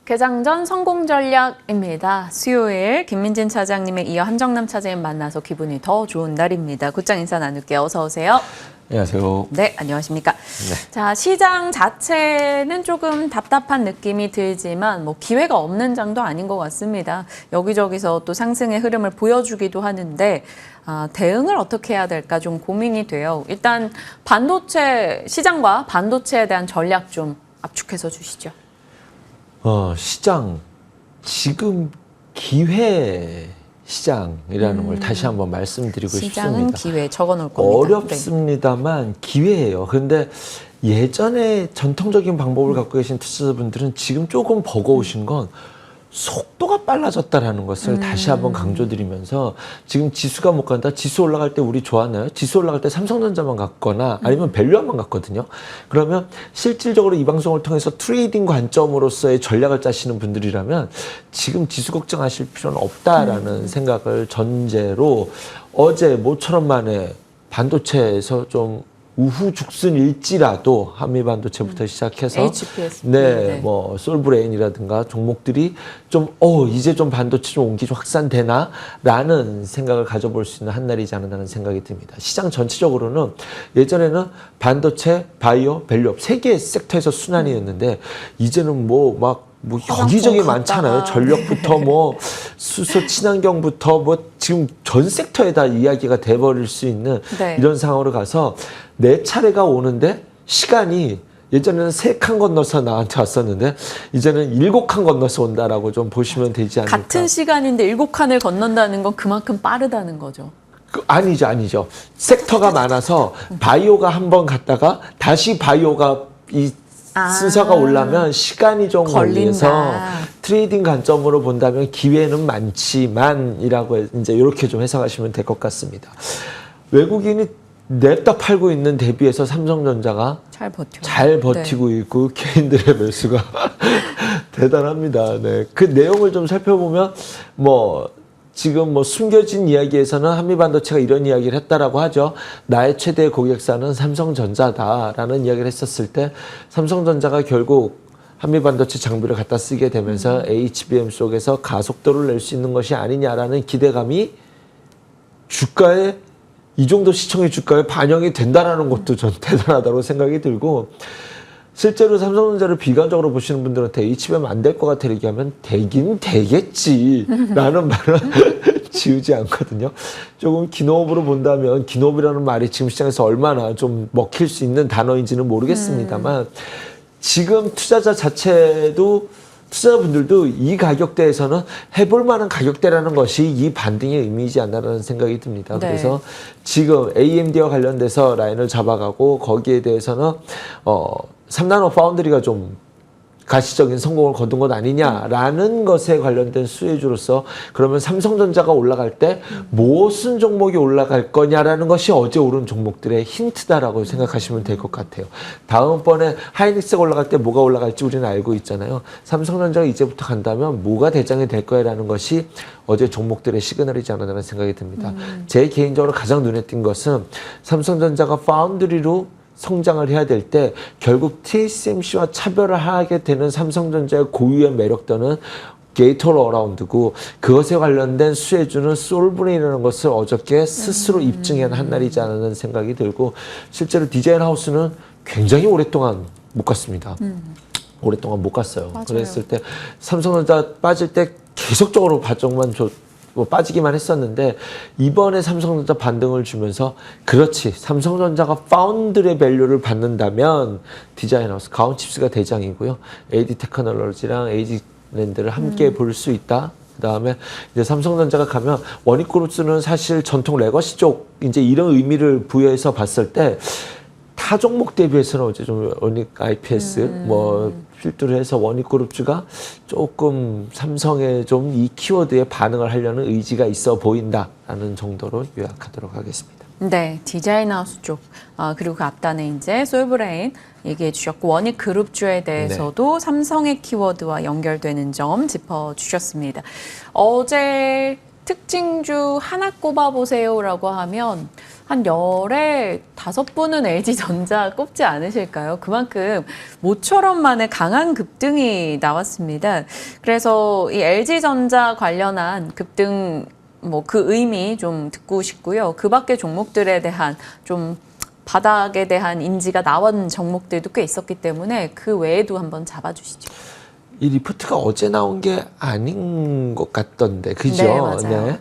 개장 전 성공 전략입니다. 수요일 김민진 차장님에 이어 한정남 차장님 만나서 기분이 더 좋은 날입니다. 곧장 인사 나눌게요. 어서 오세요. 안녕하세요. 네, 안녕하십니까. 네. 자, 시장 자체는 조금 답답한 느낌이 들지만 뭐 기회가 없는 장도 아닌 것 같습니다. 여기저기서 또 상승의 흐름을 보여주기도 하는데 대응을 어떻게 해야 될까 좀 고민이 돼요. 일단 반도체 시장과 반도체에 대한 전략 좀 압축해서 주시죠. 시장 지금 기회 시장이라는 걸 다시 한번 말씀드리고 시장은 싶습니다. 기회 적어놓을 겁니다. 어렵습니다만 기회예요. 그런데 예전에 전통적인 방법을 갖고 계신 투자자분들은 지금 조금 버거우신 건 속도가 빨라졌다라는 것을 다시 한번 강조드리면서 지금 지수가 못 간다. 지수 올라갈 때 우리 좋았나요? 지수 올라갈 때 삼성전자만 갔거나 아니면 밸류업만 갔거든요. 그러면 실질적으로 이 방송을 통해서 트레이딩 관점으로서의 전략을 짜시는 분들이라면 지금 지수 걱정하실 필요는 없다라는 생각을 전제로 어제 모처럼 만에 반도체에서 좀 우후죽순일지라도 한미반도체부터 시작해서 HPS 네, 뭐 솔브레인이라든가 종목들이 좀 이제 좀 반도체 좀 온기 좀 확산되나라는 생각을 가져볼 수 있는 한 날이지 않나라는 생각이 듭니다. 시장 전체적으로는 예전에는 반도체, 바이오, 밸류업 세 개의 섹터에서 순환이었는데 이제는 뭐 여기저기 많잖아요. 전력부터 뭐 수소, 친환경부터 뭐 지금 전 섹터에 다 이야기가 돼버릴 수 있는 이런 상황으로 가서 내 차례가 오는데 시간이 예전에는 3칸 건너서 나한테 왔었는데 이제는 7칸 건너서 온다라고 좀 보시면 되지 않을까. 같은 시간인데 7칸을 건넌다는 건 그만큼 빠르다는 거죠. 아니죠. 섹터가 많아서 바이오가 한번 갔다가 다시 바이오가 순서가 올라면 시간이 좀 걸려서 트레이딩 관점으로 본다면 기회는 많지만이라고 이제 이렇게 좀 해석하시면 될 것 같습니다. 외국인이 냅다 팔고 있는 대비해서 삼성전자가 잘 버티고 있고 개인들의 매수가 대단합니다. 네. 그 내용을 좀 살펴보면 지금 숨겨진 이야기에서는 한미반도체가 이런 이야기를 했다라고 하죠. 나의 최대 고객사는 삼성전자다라는 이야기를 했었을 때 삼성전자가 결국 한미반도체 장비를 갖다 쓰게 되면서 HBM 속에서 가속도를 낼 수 있는 것이 아니냐라는 기대감이 주가에 이 정도 시청의 주가에 반영이 된다라는 것도 전 대단하다고 생각이 들고 실제로 삼성전자를 비관적으로 보시는 분들한테 HBM 안 될 것 같아 얘기하면 되긴 되겠지라는 말은 지우지 않거든요. 조금 기노업으로 본다면 기노업이라는 말이 지금 시장에서 얼마나 좀 먹힐 수 있는 단어인지는 모르겠습니다만 지금 투자자분들도 이 가격대에서는 해볼 만한 가격대라는 것이 이 반등의 의미이지 않나라는 생각이 듭니다. 네. 그래서 지금 AMD와 관련돼서 라인을 잡아가고 거기에 대해서는 3나노 파운드리가 좀 가시적인 성공을 거둔 것 아니냐라는 것에 관련된 수혜주로서 그러면 삼성전자가 올라갈 때 무슨 종목이 올라갈 거냐라는 것이 어제 오른 종목들의 힌트다라고 생각하시면 될 것 같아요. 다음번에 하이닉스가 올라갈 때 뭐가 올라갈지 우리는 알고 있잖아요. 삼성전자가 이제부터 간다면 뭐가 대장이 될 거야라는 것이 어제 종목들의 시그널이지 않았나라는 생각이 듭니다. 제 개인적으로 가장 눈에 띈 것은 삼성전자가 파운드리로 성장을 해야 될 때 결국 TSMC와 차별을 하게 되는 삼성전자의 고유의 매력도는 게이트-올-어라운드고 그것에 관련된 수혜주는 솔브레인이라는 것을 어저께 스스로 입증한 한 날이지 않았는 생각이 들고 실제로 디자인 하우스는 굉장히 오랫동안 못 갔습니다. 오랫동안 못 갔어요. 맞아요. 그랬을 때 삼성전자 빠질 때 계속적으로 바정만 빠지기만 했었는데 이번에 삼성전자 반등을 주면서 그렇지 삼성전자가 파운드의 밸류를 받는다면 디자인하우스 가온칩스가 대장이고요. AD 테크놀로지랑 AG랜드를 함께 볼 수 있다. 그다음에 이제 삼성전자가 가면 원익그룹스는 사실 전통 레거시 쪽 이제 이런 의미를 부여해서 봤을 때 타 종목 대비해서는 어제 좀 원익 IPS 필두를 해서 원익그룹주가 조금 삼성의 좀 이 키워드에 반응을 하려는 의지가 있어 보인다라는 정도로 요약하도록 하겠습니다. 네, 디자인하우스 쪽 그리고 그 앞단에 이제 솔브레인 얘기해 주셨고 원익그룹주에 대해서도 삼성의 키워드와 연결되는 점 짚어주셨습니다. 어제 특징주 하나 꼽아보세요라고 하면 한 열에 5분은 LG전자 꼽지 않으실까요? 그만큼 모처럼 만에 강한 급등이 나왔습니다. 그래서 이 LG전자 관련한 급등 뭐 그 의미 좀 듣고 싶고요. 그 밖의 종목들에 대한 좀 바닥에 대한 인지가 나온 종목들도 꽤 있었기 때문에 그 외에도 한번 잡아주시죠. 이 리포트가 어제 나온 게 아닌 것 같던데, 그죠? 네, 맞아요.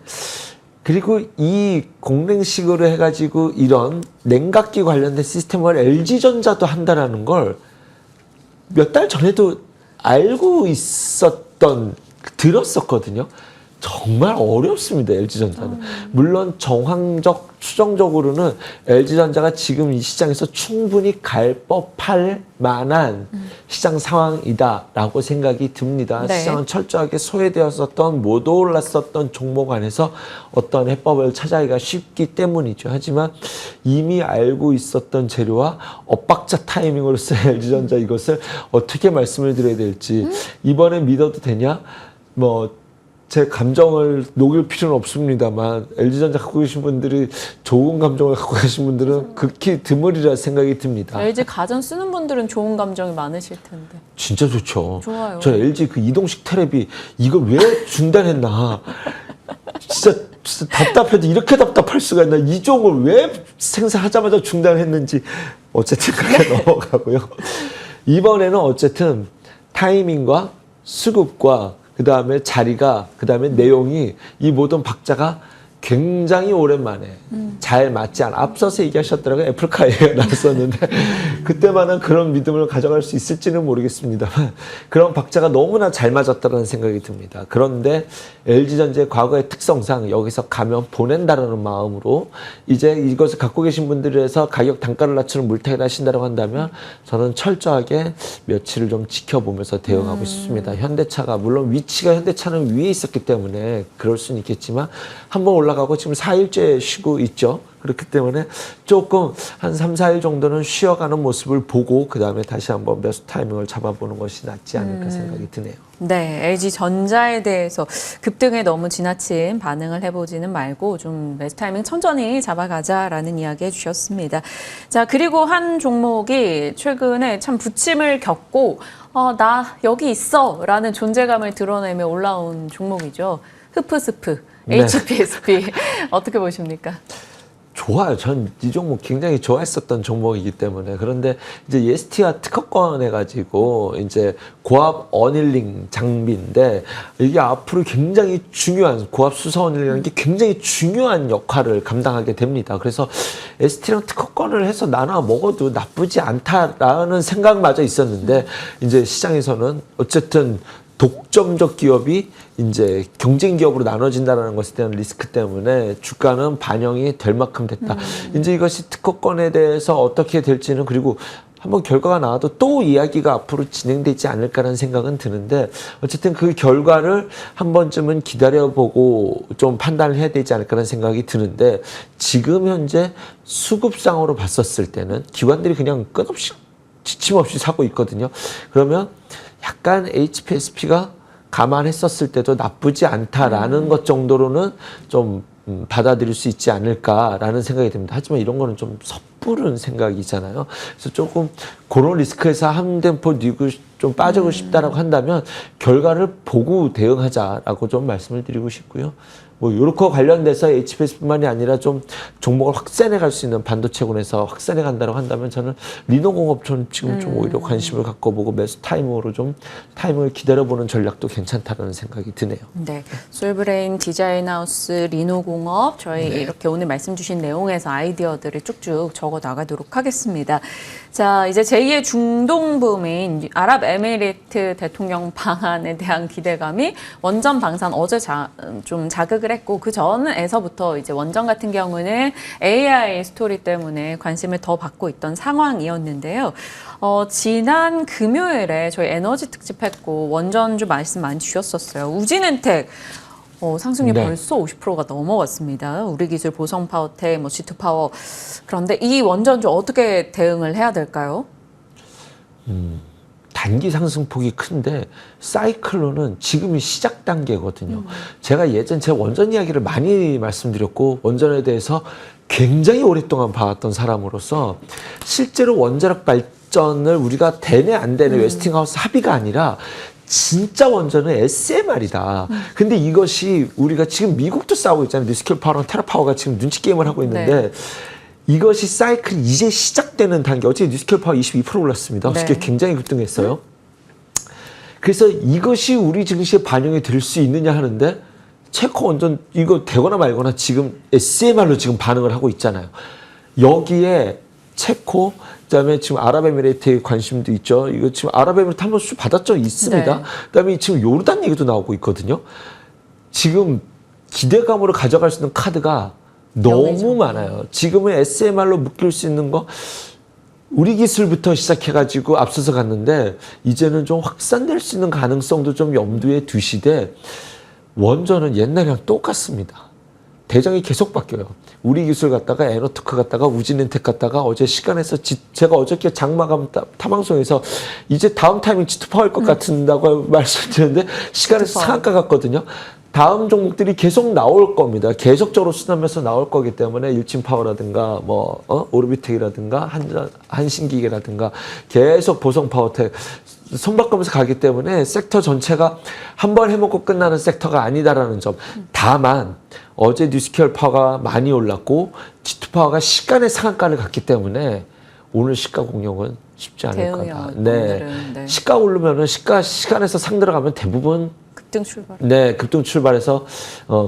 그리고 이 공랭식으로 해가지고 이런 냉각기 관련된 시스템을 LG전자도 한다라는 걸 몇 달 전에도 알고 들었었거든요. 정말 어렵습니다, LG전자는. 물론 정황적, 추정적으로는 LG전자가 지금 이 시장에서 충분히 갈 법할 만한 시장 상황이다라고 생각이 듭니다. 네. 시장은 철저하게 소외되었었던, 못 올랐었던 종목 안에서 어떤 해법을 찾아가기가 쉽기 때문이죠. 하지만 이미 알고 있었던 재료와 엇박자 타이밍으로서 LG전자 이것을 어떻게 말씀을 드려야 될지 이번에 믿어도 되냐? 제 감정을 녹일 필요는 없습니다만 LG전자 갖고 계신 분들이 좋은 감정을 갖고 계신 분들은 극히 드물이라 생각이 듭니다. LG 가전 쓰는 분들은 좋은 감정이 많으실 텐데. 진짜 좋죠. 좋아요. 저 LG 그 이동식 테레비 이거 왜 중단했나. 진짜 답답해도 이렇게 답답할 수가 있나. 이 종을 왜 생산하자마자 중단했는지 어쨌든 그렇게 넘어가고요. 이번에는 어쨌든 타이밍과 수급과 그 다음에 자리가, 그 다음에 내용이 이 모든 박자가 굉장히 오랜만에 잘 맞지 않아. 앞서서 얘기하셨더라고요. 애플카 얘기가 나왔었는데 그때만은 그런 믿음을 가져갈 수 있을지는 모르겠습니다만 그런 박자가 너무나 잘 맞았다는 생각이 듭니다. 그런데 LG전자의 과거의 특성상 여기서 가면 보낸다라는 마음으로 이제 이것을 갖고 계신 분들에서 가격 단가를 낮추는 물타기를 하신다고 한다면 저는 철저하게 며칠을 좀 지켜보면서 대응하고 싶습니다. 현대차가 물론 위치가 현대차는 위에 있었기 때문에 그럴 수는 있겠지만 한번 올라가고 지금 4일째 쉬고 있죠. 그렇기 때문에 조금 한 3, 4일 정도는 쉬어가는 모습을 보고 그 다음에 다시 한번 매수 타이밍을 잡아보는 것이 낫지 않을까 생각이 드네요. 네, LG전자에 대해서 급등에 너무 지나친 반응을 해보지는 말고 좀 매수 타이밍 천천히 잡아가자라는 이야기 해주셨습니다. 자, 그리고 한 종목이 최근에 참 부침을 겪고 나 여기 있어 라는 존재감을 드러내며 올라온 종목이죠. 흐프스프. 네. HPSP 어떻게 보십니까? 좋아요. 전 이 종목 굉장히 좋아했었던 종목이기 때문에. 그런데 이제 예스티와 특허권 해가지고 이제 고압 어닐링 장비인데 이게 앞으로 굉장히 중요한 고압 수소 어닐링이라는 게 굉장히 중요한 역할을 감당하게 됩니다. 그래서 ST랑 특허권을 해서 나눠 먹어도 나쁘지 않다라는 생각마저 있었는데 이제 시장에서는 어쨌든 독점적 기업이 이제 경쟁 기업으로 나눠진다는 것에 대한 리스크 때문에 주가는 반영이 될 만큼 됐다. 이제 이것이 특허권에 대해서 어떻게 될지는 그리고 한번 결과가 나와도 또 이야기가 앞으로 진행되지 않을까라는 생각은 드는데 어쨌든 그 결과를 한 번쯤은 기다려보고 좀 판단을 해야 되지 않을까라는 생각이 드는데 지금 현재 수급상으로 봤었을 때는 기관들이 그냥 끝없이 지침없이 사고 있거든요. 그러면 약간 HPSP가 감안했었을 때도 나쁘지 않다라는 것 정도로는 좀 받아들일 수 있지 않을까라는 생각이 듭니다. 하지만 이런 거는 좀 섣부른 생각이잖아요. 그래서 조금 그런 리스크에서 한 템포 뛰고 좀 빠지고 싶다라고 한다면 결과를 보고 대응하자라고 좀 말씀을 드리고 싶고요. 뭐 요렇게 관련돼서 HPS뿐만이 아니라 좀 종목을 확산해 갈 수 있는 반도체군에서 확산해 간다고 한다면 저는 리노공업 지금 좀 오히려 관심을 갖고 보고 매수 타이밍으로 좀 타이밍을 기다려보는 전략도 괜찮다는 생각이 드네요. 네, 솔브레인, 디자인하우스, 리노공업 저희 이렇게 오늘 말씀 주신 내용에서 아이디어들을 쭉쭉 적어 나가도록 하겠습니다. 자, 이제 제2의 중동붐인 아랍에미리트 대통령 방한에 대한 기대감이 원전 방산 어제 좀 자극을 했고 그 전에서부터 이제 원전 같은 경우는 AI 스토리 때문에 관심을 더 받고 있던 상황이었는데요. 지난 금요일에 저희 에너지 특집했고 원전주 말씀 많이 주셨었어요. 우진은택 상승률 네. 벌써 50%가 넘어갔습니다. 우리기술, 보성파워텍, G2파워. 그런데 이 원전주 어떻게 대응을 해야 될까요? 단기 상승폭이 큰데 사이클론은 지금이 시작 단계거든요. 제가 예전 제 원전 이야기를 많이 말씀드렸고 원전에 대해서 굉장히 오랫동안 봐왔던 사람으로서 실제로 원자력 발전을 우리가 되네 안 되네 웨스팅하우스 합의가 아니라 진짜 원전은 SMR이다. 근데 이것이 우리가 지금 미국도 싸우고 있잖아요. 뉴스킬 파워랑 테라파워가 지금 눈치 게임을 하고 있는데 네. 이것이 사이클이 이제 시작되는 단계. 어제 뉴스킬 파워 22% 올랐습니다. 네. 어저께 굉장히 급등했어요. 그래서 이것이 우리 증시에 반영이 될 수 있느냐 하는데 체코 원전 이거 되거나 말거나 지금 SMR로 지금 반응을 하고 있잖아요. 여기에 체코 그다음에 지금 아랍에미레이트에 관심도 있죠. 이거 지금 아랍에미레이트 한번 수 받았죠? 있습니다. 네. 그다음에 지금 요르단 얘기도 나오고 있거든요. 지금 기대감으로 가져갈 수 있는 카드가 너무 명예죠. 많아요. 지금은 SMR로 묶일 수 있는 거 우리 기술부터 시작해가지고 앞서서 갔는데 이제는 좀 확산될 수 있는 가능성도 좀 염두에 두시되 원전은 옛날이랑 똑같습니다. 대장이 계속 바뀌어요. 우리 기술 갔다가 에너트크 갔다가 우진엔텍 갔다가 어제 시간에서 제가 어저께 장마감 타방송에서 이제 다음 타이밍 G2파워 할 것 같은다고 말씀드렸는데 시간에서 상한가 갔거든요. 다음 종목들이 계속 나올 겁니다. 계속적으로 수렴해서 나올 거기 때문에 일진파워라든가 오르비텍이라든가 한신기계라든가 계속 보성파워텍 손바꾸면서 가기 때문에 섹터 전체가 한 번 해먹고 끝나는 섹터가 아니다라는 점. 다만 어제 뉴스케어 파워가 많이 올랐고 G2 파워가 시간의 상한가를 갔기 때문에 오늘 시가 공룡은 쉽지 않을 거다. 네. 네. 시가 오르면은 시간에서 상 들어가면 대부분 급등 출발. 네, 급등 출발해서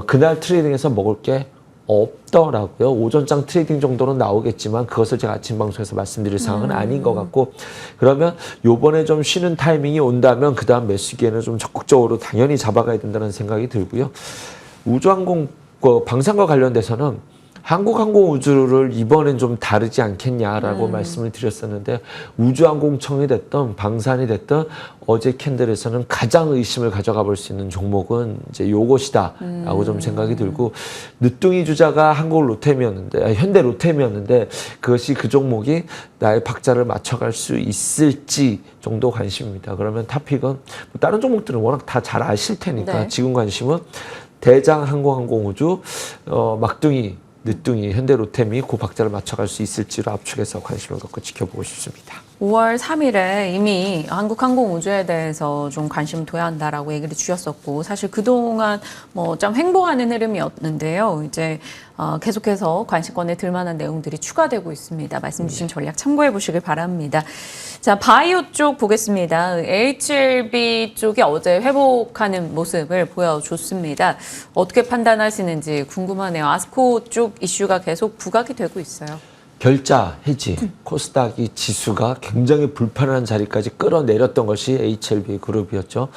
그날 트레이딩에서 먹을 게 없더라고요. 오전장 트레이딩 정도는 나오겠지만 그것을 제가 아침 방송에서 말씀드릴 상황은 아닌 것 같고 그러면 요번에 좀 쉬는 타이밍이 온다면 그 다음 매수기에는 좀 적극적으로 당연히 잡아가야 된다는 생각이 들고요. 우주항공 방산과 관련돼서는 한국항공우주를 이번엔 좀 다르지 않겠냐라고 말씀을 드렸었는데 우주항공청이 됐든 방산이 됐든 어제 캔들에서는 가장 의심을 가져가 볼 수 있는 종목은 이제 요것이다라고 좀 생각이 들고 늦둥이 주자가 한국 로템이었는데 현대 로템이었는데 그것이 그 종목이 나의 박자를 맞춰갈 수 있을지 정도 관심입니다. 그러면 탑픽은 뭐 다른 종목들은 워낙 다 잘 아실 테니까 네. 지금 관심은 대장 항공우주 막둥이 늦둥이 현대로템이 그 박자를 맞춰갈 수 있을지로 압축해서 관심을 갖고 지켜보고 싶습니다. 5월 3일에 이미 한국항공우주에 대해서 좀 관심 둬야 한다라고 얘기를 주셨었고 사실 그동안 뭐 좀 횡보하는 흐름이었는데요. 이제 계속해서 관심권에 들만한 내용들이 추가되고 있습니다. 말씀 주신 전략 참고해 보시길 바랍니다. 자, 바이오 쪽 보겠습니다. HLB 쪽이 어제 회복하는 모습을 보여줬습니다. 어떻게 판단하시는지 궁금하네요. 아스코 쪽 이슈가 계속 부각이 되고 있어요. 결자 해지 코스닥이 지수가 굉장히 불편한 자리까지 끌어내렸던 것이 HLB 그룹이었죠.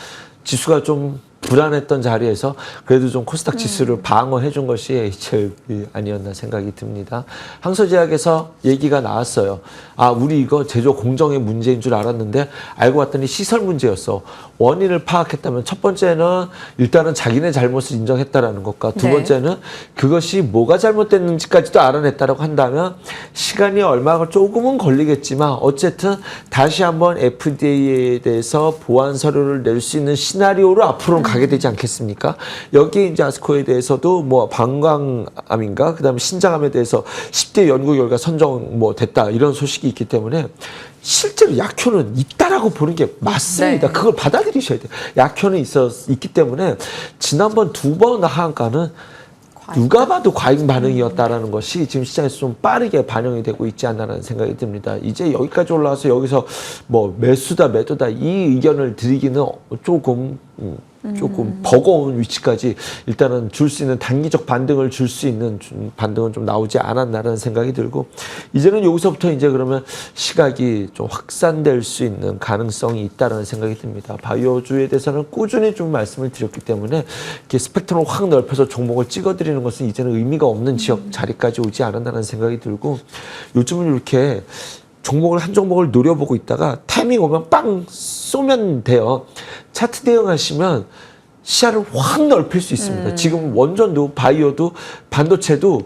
지수가 좀 불안했던 자리에서 그래도 좀 코스닥 지수를 방어해 준 것이 HLB 아니었나 생각이 듭니다. 항소제약에서 얘기가 나왔어요. 아, 우리 이거 제조 공정의 문제인 줄 알았는데 알고 봤더니 시설 문제였어. 원인을 파악했다면 첫 번째는 일단은 자기네 잘못을 인정했다라는 것과 두 네. 번째는 그것이 뭐가 잘못됐는지까지도 알아냈다라고 한다면 시간이 얼마 조금은 걸리겠지만 어쨌든 다시 한번 FDA에 대해서 보완 서류를 낼 수 있는 시나리오로 앞으로는 가게 되지 않겠습니까? 여기 이제 아스코에 대해서도 뭐 방광암인가 그다음에 신장암에 대해서 10대 연구 결과 선정 뭐 됐다 이런 소식이 있기 때문에 실제로 약효는 있다라고 보는 게 맞습니다. 네. 그걸 받아들이셔야 돼요. 약효는 있기 때문에 지난번 두 번 하한가는 누가 봐도 과잉 반응이었다라는 것이 지금 시장에서 좀 빠르게 반영이 되고 있지 않나라는 생각이 듭니다. 이제 여기까지 올라와서 여기서 뭐 매수다 매도다 이 의견을 드리기는 조금 버거운 위치까지 일단은 줄 수 있는 단기적 반등을 줄 수 있는 반등은 좀 나오지 않았나라는 생각이 들고 이제는 여기서부터 이제 그러면 시각이 좀 확산될 수 있는 가능성이 있다라는 생각이 듭니다. 바이오주에 대해서는 꾸준히 좀 말씀을 드렸기 때문에 이렇게 스펙트럼을 확 넓혀서 종목을 찍어드리는 것은 이제는 의미가 없는 지역 자리까지 오지 않았나라는 생각이 들고 요즘은 이렇게 종목을 한 종목을 노려보고 있다가 타이밍 오면 빵 쏘면 돼요. 차트 대응하시면 시야를 확 넓힐 수 있습니다. 지금 원전도 바이오도 반도체도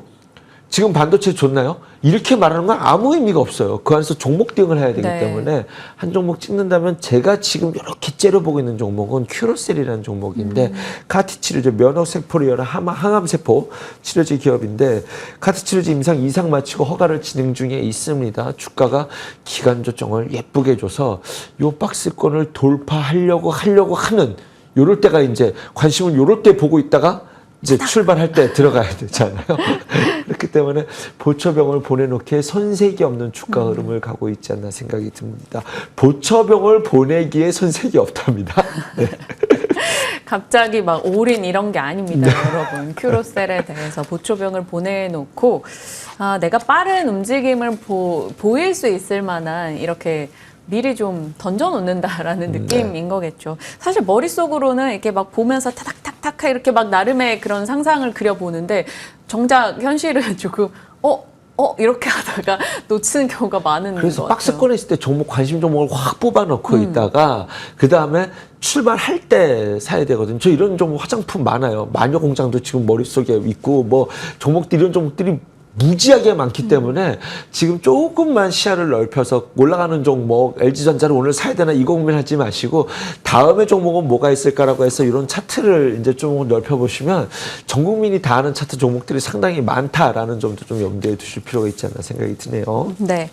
지금 반도체 좋나요? 이렇게 말하는 건 아무 의미가 없어요. 그 안에서 종목 대응을 해야 되기 네. 때문에 한 종목 찍는다면 제가 지금 이렇게 째려보고 있는 종목은 큐러셀이라는 종목인데 카티 치료제 면역세포를 열한 항암세포 치료제 기업인데 카티 치료제 임상 이상 마치고 허가를 진행 중에 있습니다. 주가가 기간 조정을 예쁘게 해줘서 요 박스권을 돌파하려고 하는 요럴 때가 이제 관심은 요럴 때 보고 있다가 이제 출발할 때 들어가야 되잖아요. 그렇기 때문에 보초병을 보내놓기에 손색이 없는 주가 흐름을 가고 있지 않나 생각이 듭니다. 보초병을 보내기에 손색이 없답니다. 네. 갑자기 막 올인 이런 게 아닙니다, 여러분. 큐로셀에 대해서 보초병을 보내놓고 내가 빠른 움직임을 보일 수 있을 만한 이렇게 미리 좀 던져놓는다라는 느낌인 거겠죠. 사실 머릿속으로는 이렇게 막 보면서 타닥타닥 이렇게 막 나름의 그런 상상을 그려보는데 정작 현실은 조금 이렇게 하다가 놓치는 경우가 많은 것 그래서 같아요. 박스권에 있을 때 종목 관심 종목을 확 뽑아놓고 있다가 그 다음에 출발할 때 사야 되거든요. 저 이런 종목 화장품 많아요. 마녀 공장도 지금 머릿속에 있고 뭐 종목들 이런 종목들이 무지하게 많기 때문에 지금 조금만 시야를 넓혀서 올라가는 종목 LG전자를 오늘 사야 되나 이거 고민하지 마시고 다음에 종목은 뭐가 있을까라고 해서 이런 차트를 이제 좀 넓혀보시면 전 국민이 다 아는 차트 종목들이 상당히 많다라는 점도 좀 염두에 두실 필요가 있지 않나 생각이 드네요. 네.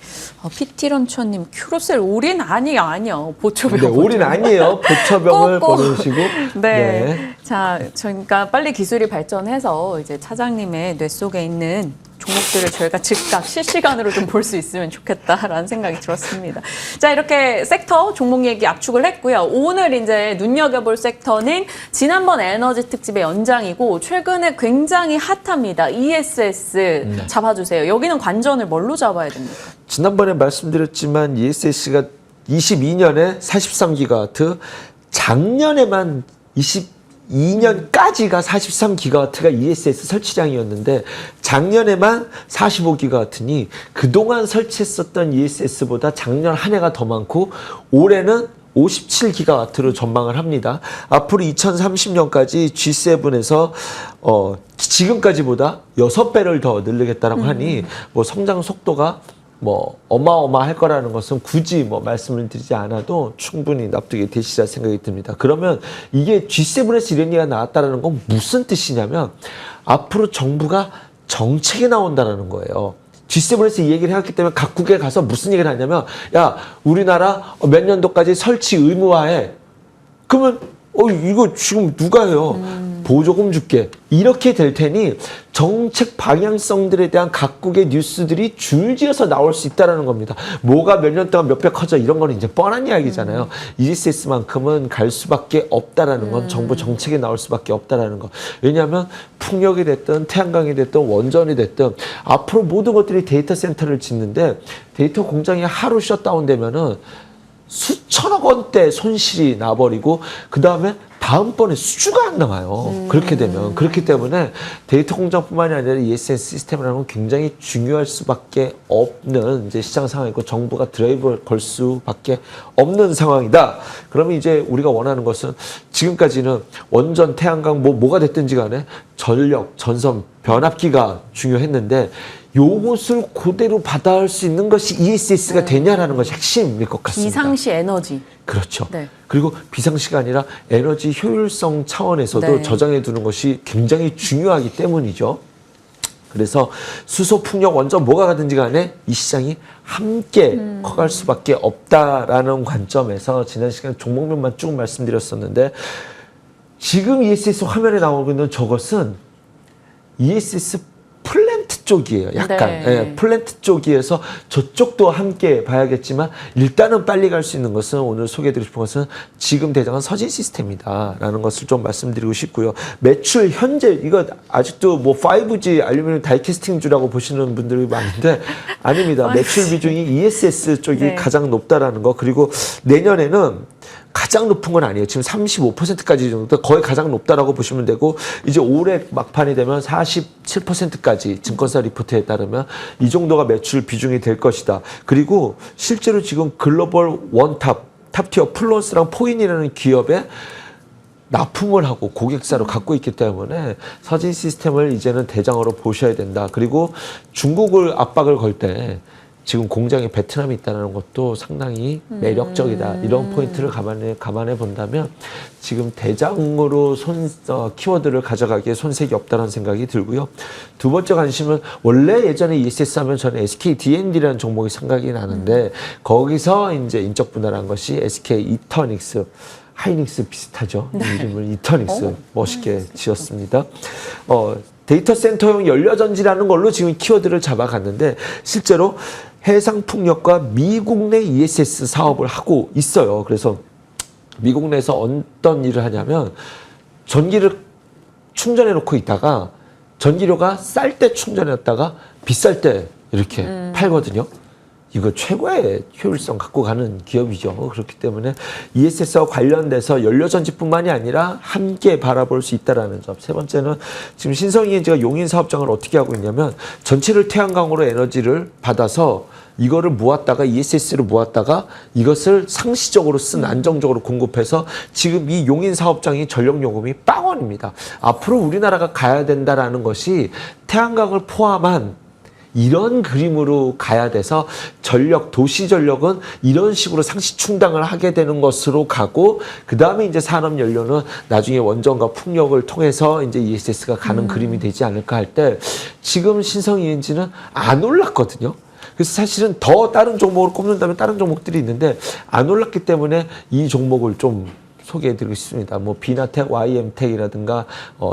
피티런처님 큐로셀 올인 아니요. 보초병. 네, 올인 아니에요. 보초병을 꼭. 보내시고. 네. 자, 그러니까 빨리 기술이 발전해서 이제 차장님의 뇌 속에 있는 종목들을 저희가 즉각 실시간으로 좀 볼 수 있으면 좋겠다라는 생각이 들었습니다. 자, 이렇게 섹터 종목 얘기 압축을 했고요. 오늘 이제 눈여겨볼 섹터는 지난번 에너지 특집의 연장이고 최근에 굉장히 핫합니다. ESS 잡아주세요. 여기는 관전을 뭘로 잡아야 됩니까? 지난번에 말씀드렸지만 ESS가 22년에 43기가와트, 작년에만 22년까지가 43기가와트가 ESS 설치량이었는데 작년에만 45기가와트니 그동안 설치했었던 ESS보다 작년 한 해가 더 많고 올해는 57기가와트로 전망을 합니다. 앞으로 2030년까지 G7에서 지금까지보다 6배를 더 늘리겠다라고 하니 뭐 성장 속도가 뭐 어마어마할 거라는 것은 굳이 뭐 말씀을 드리지 않아도 충분히 납득이 되시리라 생각이 듭니다. 그러면 이게 G7에서 이런 얘기가 나왔다는 건 무슨 뜻이냐면 앞으로 정부가 정책이 나온다는 거예요. G7에서 이 얘기를 했기 때문에 각국에 가서 무슨 얘기를 하냐면 야 우리나라 몇 년도까지 설치 의무화해. 그러면 이거 지금 누가 해요? 보조금 줄게. 이렇게 될 테니 정책 방향성들에 대한 각국의 뉴스들이 줄지어서 나올 수 있다는 겁니다. 뭐가 몇 년 동안 몇 배 커져 이런 거는 이제 뻔한 이야기잖아요. ESS만큼은 갈 수밖에 없다라는 건 정부 정책에 나올 수밖에 없다라는 거. 왜냐하면 풍력이 됐든 태양광이 됐든 원전이 됐든 앞으로 모든 것들이 데이터 센터를 짓는데 데이터 공장이 하루 셧다운되면은 수천억 원대 손실이 나버리고 그 다음에 다음번에 수주가 안 나와요. 그렇게 되면. 그렇기 때문에 데이터 공장뿐만이 아니라 ESS 시스템이라는 건 굉장히 중요할 수밖에 없는 이제 시장 상황이고 정부가 드라이브를 걸 수밖에 없는 상황이다. 그러면 이제 우리가 원하는 것은 지금까지는 원전, 태양광 뭐가 됐든지 간에 전력, 전선, 변압기가 중요했는데 요것을 그대로 받아올 수 있는 것이 ESS가 되냐라는 것이 핵심일 것 같습니다. 비상시 에너지. 그렇죠. 네. 그리고 비상시가 아니라 에너지 효율성 차원에서도 네. 저장해 두는 것이 굉장히 중요하기 때문이죠. 그래서 수소, 풍력, 원전 뭐가 가든지 간에 이 시장이 함께 커갈 수밖에 없다라는 관점에서 지난 시간 종목명만 쭉 말씀드렸었는데 지금 ESS 화면에 나오고 있는 저것은 ESS 플랜트 쪽이에요. 약간 네. 예, 플랜트 쪽이어서 저쪽도 함께 봐야겠지만 일단은 빨리 갈 수 있는 것은 오늘 소개해드리고 싶은 것은 지금 대장은 서진 시스템이다라는 것을 좀 말씀드리고 싶고요. 매출 현재 이거 아직도 뭐 5G 알루미늄 다이캐스팅주라고 보시는 분들이 많은데 아닙니다. 매출 비중이 ESS 쪽이 네. 가장 높다라는 거. 그리고 내년에는 가장 높은 건 아니에요. 지금 35%까지 정도 거의 가장 높다라고 보시면 되고 이제 올해 막판이 되면 47%까지 증권사 리포트에 따르면 이 정도가 매출 비중이 될 것이다. 그리고 실제로 지금 글로벌 원탑 탑티어 플러스랑 포인이라는 기업의 납품을 하고 고객사로 갖고 있기 때문에 서진 시스템을 이제는 대장으로 보셔야 된다. 그리고 중국을 압박을 걸 때 지금 공장이 베트남에 있다는 것도 상당히 매력적이다. 이런 포인트를 감안해 본다면 지금 대장으로 키워드를 가져가기에 손색이 없다는 생각이 들고요. 두 번째 관심은 원래 예전에 ESS 하면 저는 SK D&D라는 종목이 생각이 나는데 거기서 이제 인적 분할한 것이 SK 이터닉스. 하이닉스 비슷하죠. 네. 이름을 이터닉스 멋있게 지었습니다. 데이터 센터용 연료전지라는 걸로 지금 키워드를 잡아갔는데 실제로 해상풍력과 미국 내 ESS 사업을 하고 있어요. 그래서 미국 내에서 어떤 일을 하냐면 전기를 충전해 놓고 있다가 전기료가 쌀 때 충전했다가 비쌀 때 이렇게 팔거든요. 이거 최고의 효율성 갖고 가는 기업이죠. 그렇기 때문에 ESS와 관련돼서 연료전지뿐만이 아니라 함께 바라볼 수 있다는 점. 세 번째는 지금 신성이엔지가 용인 사업장을 어떻게 하고 있냐면 전체를 태양광으로 에너지를 받아서 이거를 모았다가 ESS를 모았다가 이것을 상시적으로 안정적으로 공급해서 지금 이 용인 사업장이 전력 요금이 빵원입니다. 앞으로 우리나라가 가야 된다라는 것이 태양광을 포함한 이런 그림으로 가야 돼서 도시 전력은 이런 식으로 상시 충당을 하게 되는 것으로 가고, 그 다음에 이제 산업연료는 나중에 원전과 풍력을 통해서 이제 ESS가 가는 그림이 되지 않을까 할 때 지금 신성ENG는 안 올랐거든요. 그래서 사실은 더 다른 종목을 꼽는다면 다른 종목들이 있는데 안 올랐기 때문에 이 종목을 좀 소개해드리고 싶습니다. 뭐 비나텍, YM텍이라든가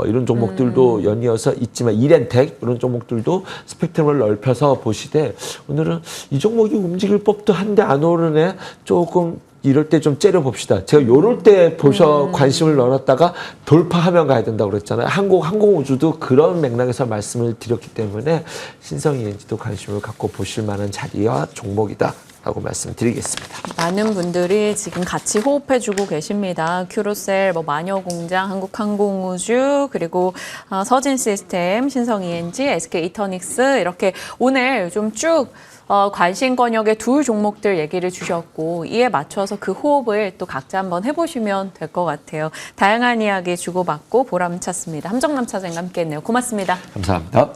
이런 종목들도 연이어서 있지만 이렌텍 이런 종목들도 스펙트럼을 넓혀서 보시되 오늘은 이 종목이 움직일 법도 한데 안 오르네. 조금 이럴 때 좀 째려봅시다. 제가 요럴 때 관심을 넣었다가 돌파하면 가야 된다고 그랬잖아요. 항공우주도 그런 맥락에서 말씀을 드렸기 때문에 신성ENG도 관심을 갖고 보실 만한 자리와 종목이다 라고 말씀드리겠습니다. 많은 분들이 지금 같이 호흡해주고 계십니다. 큐로셀, 마녀공장, 한국항공우주, 그리고 서진시스템, 신성ENG, SK 이터닉스 이렇게 오늘 좀 쭉 관심 권역의 두 종목들 얘기를 주셨고 이에 맞춰서 그 호흡을 또 각자 한번 해보시면 될 것 같아요. 다양한 이야기 주고받고 보람찼습니다. 함정남 차장과 함께했네요. 고맙습니다. 감사합니다.